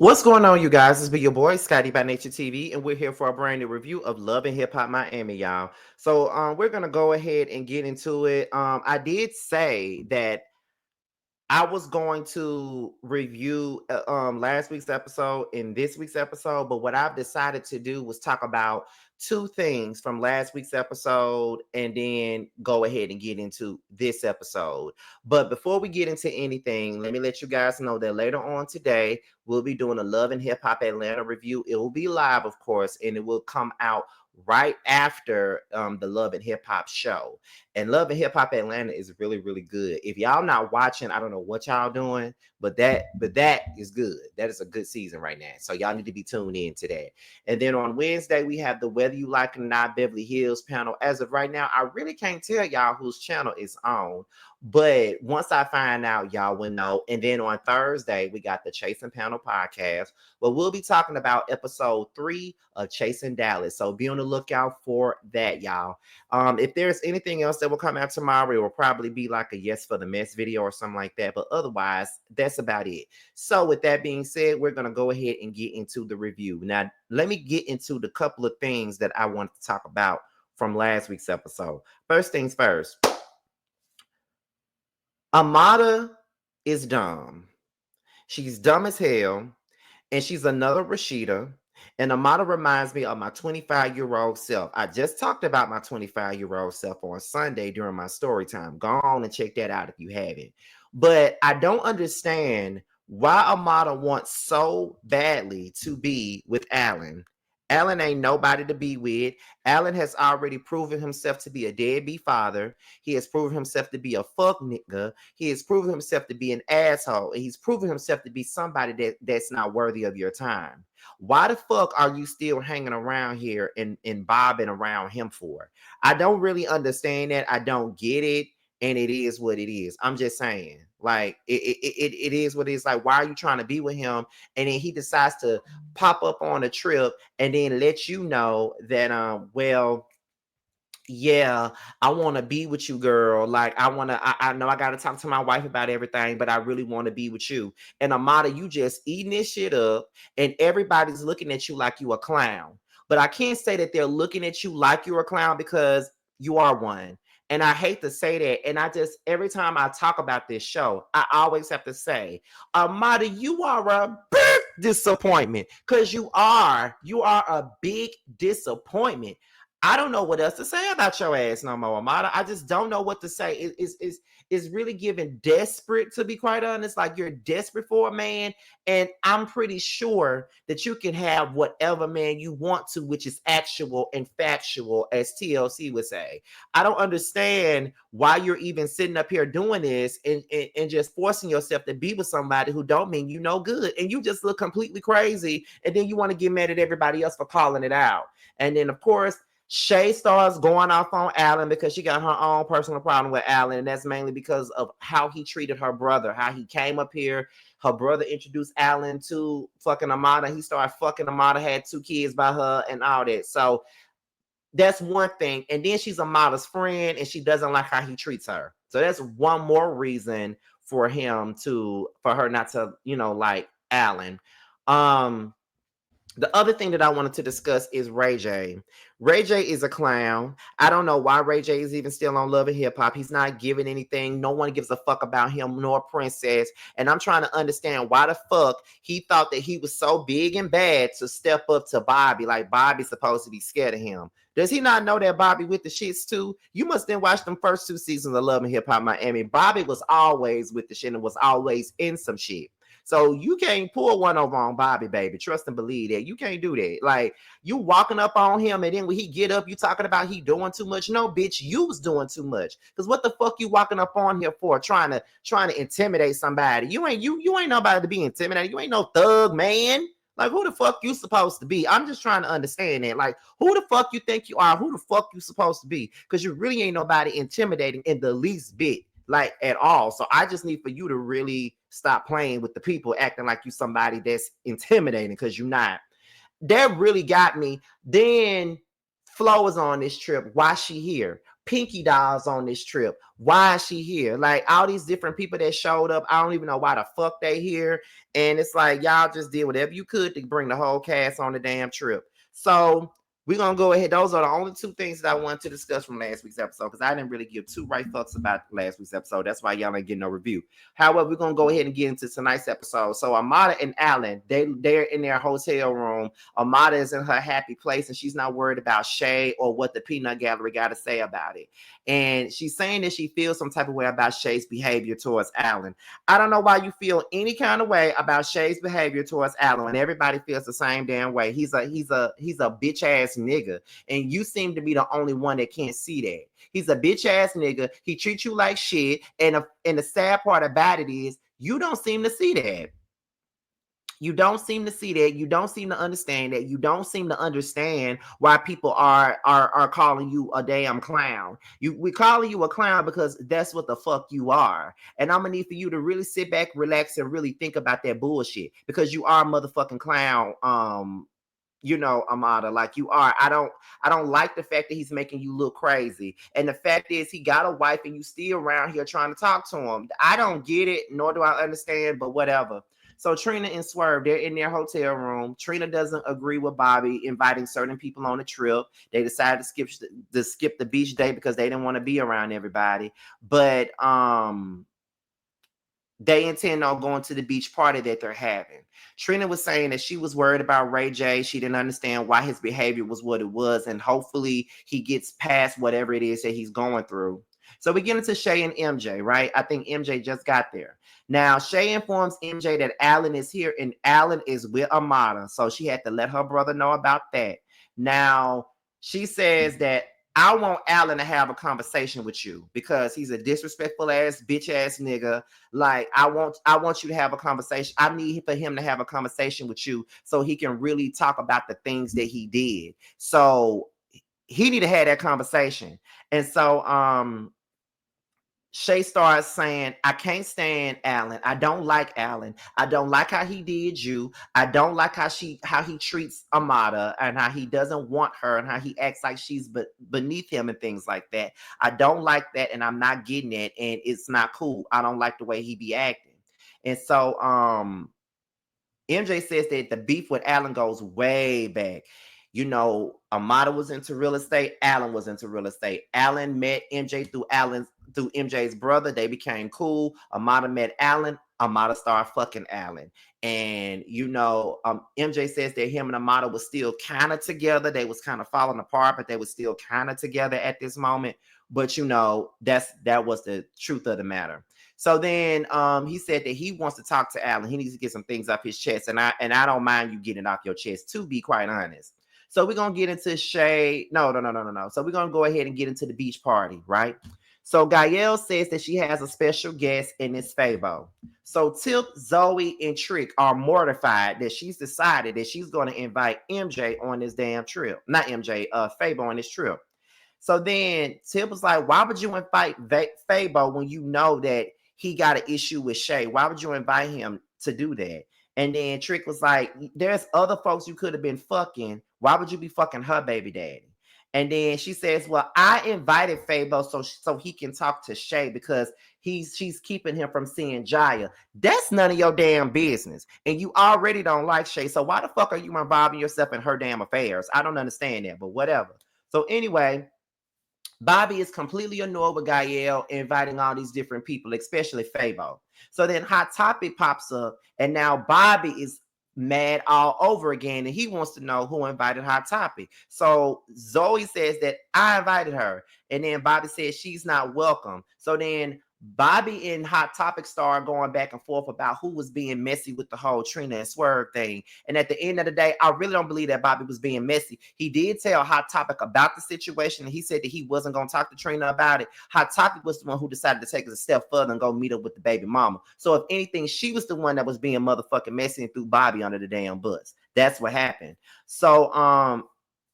What's going on, you guys? It's be your boy Scotty by Nature TV, and we're here for a brand new review of Love and Hip Hop Miami, y'all. So, we're gonna go ahead and get into it. I did say that I was going to review last week's episode and this week's episode, but what I've decided to do was talk about two things from last week's episode and then go ahead and get into this episode. But before we get into anything, let me let you guys know that later on today, we'll be doing a Love and Hip Hop Atlanta review. It will be live, of course, and it will come out right after the Love and Hip Hop show. And Love and Hip Hop Atlanta is really, really good. If y'all not watching, I don't know what y'all doing, but that is good. That is a good season right now. So y'all need to be tuned in to that. And then on Wednesday, we have the Whether You Like It or Not Beverly Hills panel. As of right now, I really can't tell y'all whose channel is on. But once I find out, y'all will know. And then on Thursday, we got the Chasing Panel podcast, where we'll be talking about episode 3 of Chasing Dallas. So be on the lookout for that, y'all. If there's anything else that will come out tomorrow, it will probably be like a Yes for the Mess video or something like that. But otherwise, that's about it. So with that being said, we're going to go ahead and get into the review. Now, let me get into the couple of things that I wanted to talk about from last week's episode. First things first. Amada is dumb. She's dumb as hell, and she's another Rashida. And Amada reminds me of my 25-year-old self. I just talked about my 25-year-old self on Sunday during my story time. Go on and check that out if you haven't. But I don't understand why Amada wants so badly to be with Alan. Alan ain't nobody to be with. Alan has already proven himself to be a deadbeat father. He has proven himself to be a fuck nigga. He has proven himself to be an asshole. And he's proven himself to be somebody that's not worthy of your time. Why the fuck are you still hanging around here and bobbing around him for? I don't really understand that. I don't get it. And it is what it is. I'm just saying, like, it is what it is. Like, why are you trying to be with him? And then he decides to pop up on a trip and then let you know that, well, yeah, I want to be with you, girl. Like, I know I got to talk to my wife about everything, but I really want to be with you. And Amada, you just eating this shit up, and everybody's looking at you like you a clown. But I can't say that they're looking at you like you're a clown because you are one. And I hate to say that. And I just, every time I talk about this show, I always have to say, Amada, you are a big disappointment because you are a big disappointment. I don't know what else to say about your ass no more, Amada. I just don't know what to say. It's really giving desperate, to be quite honest. Like, you're desperate for a man, and I'm pretty sure that you can have whatever man you want to, which is actual and factual, as TLC would say. I don't understand why you're even sitting up here doing this and just forcing yourself to be with somebody who don't mean you no good. And you just look completely crazy, and then you want to get mad at everybody else for calling it out. And then, of course, Shay starts going off on Alan because she got her own personal problem with Alan, and that's mainly because of how he treated her brother, how he came up here. Her brother introduced Alan to fucking Amada. He started fucking Amada, had 2 kids by her and all that. So that's one thing. And then she's Amada's friend, and she doesn't like how he treats her. So that's one more reason for her not to, like Alan. The other thing that I wanted to discuss is Ray J. Ray J is a clown. I don't know why Ray J is even still on Love and Hip Hop. He's not giving anything. No one gives a fuck about him nor Princess. And I'm trying to understand why the fuck he thought that he was so big and bad to step up to Bobby. Like, Bobby's supposed to be scared of him. Does he not know that Bobby with the shits too? You must then watch them first 2 seasons of Love and Hip Hop Miami. Bobby was always with the shit and was always in some shit. So you can't pull one over on Bobby, baby. Trust and believe that. You can't do that. Like, you walking up on him, and then when he get up, you talking about he doing too much. No, bitch, you was doing too much. Because what the fuck you walking up on here for? Trying to intimidate somebody. You ain't nobody to be intimidated. You ain't no thug, man. Like, who the fuck you supposed to be? I'm just trying to understand that. Like, who the fuck you think you are? Who the fuck you supposed to be? Because you really ain't nobody intimidating in the least bit, like, at all. So I just need for you to really stop playing with the people, acting like you somebody that's intimidating, because you're not. That really got me. Then Flo is on this trip. Why she here? Pinky Dolls on this trip. Why is she here? Like all these different people that showed up, I don't even know why the fuck they here. And it's like y'all just did whatever you could to bring the whole cast on the damn trip. So we're gonna go ahead. Those are the only two things that I wanted to discuss from last week's episode because I didn't really give two right fucks about last week's episode. That's why y'all ain't getting no review. However, we're gonna go ahead and get into tonight's episode. So Amada and Alan, they're in their hotel room. Amada is in her happy place and she's not worried about Shay or what the peanut gallery got to say about it. And she's saying that she feels some type of way about Shay's behavior towards Alan. I don't know why you feel any kind of way about Shay's behavior towards Alan when everybody feels the same damn way. He's a bitch ass nigga, and you seem to be the only one that can't see that. He's a bitch ass nigga. He treats you like shit, and the sad part about it is you don't seem to see that. You don't seem to see that. You don't seem to understand that. You don't seem to understand why people are calling you a damn clown. We calling you a clown because that's what the fuck you are. And I'm gonna need for you to really sit back, relax, and really think about that bullshit because you are a motherfucking clown. Amada, like you are. I don't like the fact that he's making you look crazy. And the fact is he got a wife and you still around here trying to talk to him. I don't get it, nor do I understand, but whatever. So Trina and Swerve, they're in their hotel room. Trina doesn't agree with Bobby inviting certain people on the trip. They decided to skip the beach day because they didn't want to be around everybody. But they intend on going to the beach party that they're having. Trina was saying that she was worried about Ray J. She didn't understand why his behavior was what it was. And hopefully he gets past whatever it is that he's going through. So we get into Shay and MJ, right? I think MJ just got there. Now, Shay informs MJ that Alan is here and Alan is with Amada. So she had to let her brother know about that. Now, she says that I want Alan to have a conversation with you because he's a disrespectful ass, bitch ass nigga. Like, I want you to have a conversation. I need for him to have a conversation with you so he can really talk about the things that he did. So he need to have that conversation. And so Shay starts saying, I can't stand Alan. I don't like Alan. I don't like how he did you. I don't like how he treats Amada and how he doesn't want her and how he acts like she's beneath him and things like that. I don't like that and I'm not getting it and it's not cool. I don't like the way he be acting. And so MJ says that the beef with Alan goes way back. Amada was into real estate. Alan was into real estate. Alan met MJ through MJ's brother. They became cool. Amada met Alan. Amada started fucking Alan. And, MJ says that him and Amada was still kind of together. They was kind of falling apart, but they were still kind of together at this moment. But, that was the truth of the matter. So then he said that he wants to talk to Alan. He needs to get some things off his chest. And I don't mind you getting it off your chest, to be quite honest. So we're going to get into Shay. No. So we're going to go ahead and get into the beach party, right? So Gael says that she has a special guest and it's Fabo. So Tip, Zoe, and Trick are mortified that she's decided that she's going to invite MJ on this damn trip. Not MJ, Fabo on this trip. So then Tip was like, why would you invite Fabo when you know that he got an issue with Shay? Why would you invite him to do that? And then Trick was like, there's other folks you could have been fucking. Why would you be fucking her baby daddy? And then she says, well, I invited Fabo so he can talk to Shay because she's keeping him from seeing Jaya. That's none of your damn business. And you already don't like Shay. So why the fuck are you involving yourself in her damn affairs? I don't understand that, but whatever. So anyway, Bobby is completely annoyed with Gael inviting all these different people, especially Fabo. So then Hot Topic pops up, and now Bobby is mad all over again, and he wants to know who invited Hot Topic. So Zoe says that I invited her, and then Bobby says she's not welcome. So then Bobby and Hot Topic started going back and forth about who was being messy with the whole Trina and Swerve thing. And at the end of the day, I really don't believe that Bobby was being messy. He did tell Hot Topic about the situation, and he said that he wasn't going to talk to Trina about it. Hot Topic was the one who decided to take it a step further and go meet up with the baby mama. So if anything, she was the one that was being motherfucking messy and threw Bobby under the damn bus. That's what happened. So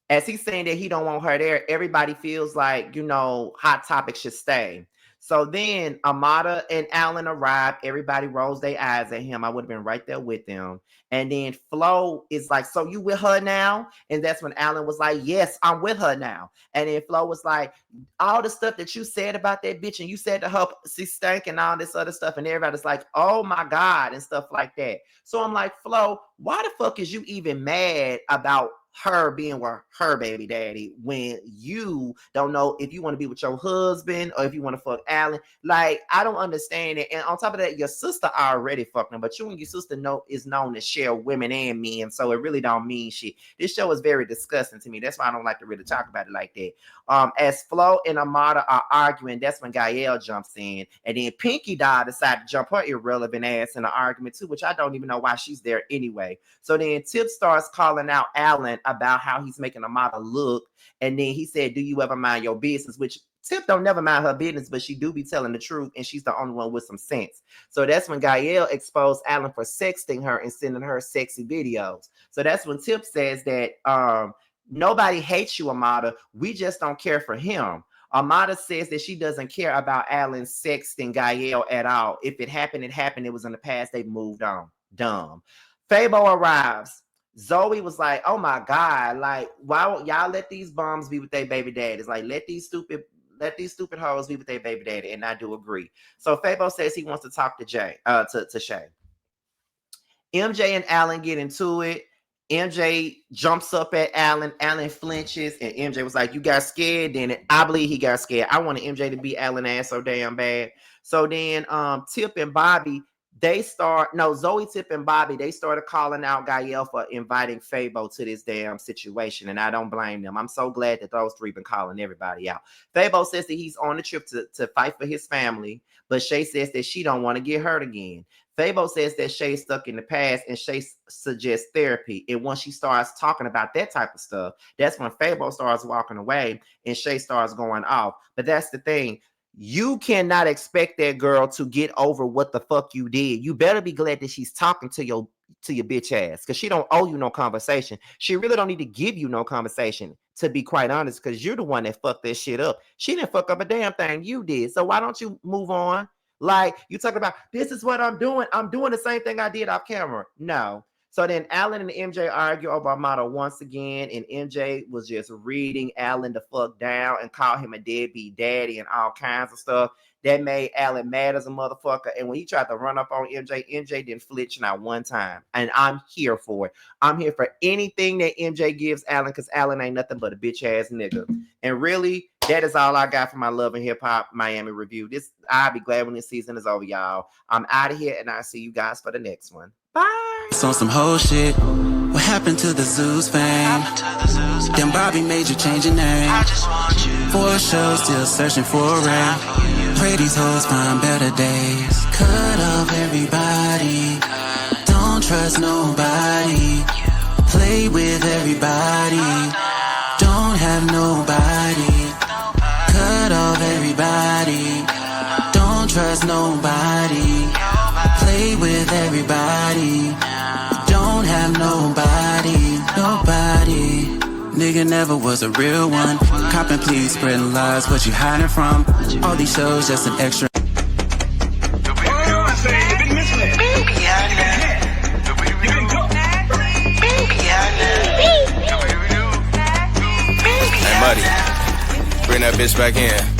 as he's saying that he don't want her there, everybody feels like, Hot Topic should stay. So then Amada and Alan arrived. Everybody rolls their eyes at him. I would have been right there with them. And then Flo is like, so you with her now? And that's when Alan was like, yes, I'm with her now. And then Flo was like, all the stuff that you said about that bitch, and you said to her, she stank and all this other stuff. And everybody's like, oh my God, and stuff like that. So I'm like, Flo, why the fuck is you even mad about her being with her baby daddy when you don't know if you want to be with your husband or if you want to fuck Alan? Like, I don't understand it. And on top of that, your sister already fucked him, but you and your sister is known to share women and men, so it really don't mean shit. This show is very disgusting to me. That's why I don't like to really talk about it like that. As Flo and Amada are arguing, that's when Gael jumps in, and then Pinky Doll decided to jump her irrelevant ass in the argument too, which I don't even know why she's there anyway. So then Tip starts calling out Alan about how he's making Amada look, and then he said, do you ever mind your business? Which Tip don't never mind her business, but she do be telling the truth, and she's the only one with some sense. So that's when Gael exposed Alan for sexting her and sending her sexy videos. So that's when Tip says that nobody hates you, Amada. We just don't care for him. Amada says that she doesn't care about Alan sexting Gael at all. If it happened, it happened. It was in the past. They've moved on. Dumb. Fabo arrives. Zoe was like, oh my God, like, why won't y'all let these bums be with their baby daddies? Like, let these stupid hoes be with their baby daddy. And I do agree. So Fabo says he wants to talk to Shay. MJ and Alan get into it. MJ jumps up at Alan. Alan flinches, and MJ was like, you got scared? Then I believe he got scared. I wanted MJ to beat Alan ass so damn bad. So then Tip and Bobby, Zoe, Tip, and Bobby, they started calling out Gael for inviting Fabo to this damn situation, and I don't blame them. I'm so glad that those three been calling everybody out. Fabo says that he's on the trip to fight for his family, but Shay says that she don't want to get hurt again. Fabo says that Shay's stuck in the past, and Shay suggests therapy. And once she starts talking about that type of stuff, that's when Fabo starts walking away and Shay starts going off. But that's the thing. You cannot expect that girl to get over what the fuck you did. You better be glad that she's talking to your bitch ass, because she don't owe you no conversation. She really don't need to give you no conversation, to be quite honest, because you're the one that fucked that shit up. She didn't fuck up a damn thing. You did. So why don't you move on? Like, you talking about, this is what I'm doing. I'm doing the same thing I did off camera. No. So then Alan and MJ argue over Amada once again, and MJ was just reading Alan the fuck down and called him a deadbeat daddy and all kinds of stuff. That made Alan mad as a motherfucker. And when he tried to run up on MJ, MJ didn't flinch not one time. And I'm here for it. I'm here for anything that MJ gives Alan, because Alan ain't nothing but a bitch ass nigga. And really, that is all I got for my Love and Hip Hop Miami review. I'll be glad when this season is over, y'all. I'm out of here, and I'll see you guys for the next one. Bye. It's on some whole shit. What happened to the Zeus fame? Then Bobby made you change your name. For a show, still searching for a ring. Pray these hoes find better days. Cut off everybody. Don't trust nobody. Play with everybody. Don't have nobody. Cut off everybody. Don't trust nobody. Play with everybody. Don't have nobody. Nigga never was a real one. Copping, please, spreading lies. What you hiding from? All these shows just an extra. Hey, Muddy, bring that bitch back in.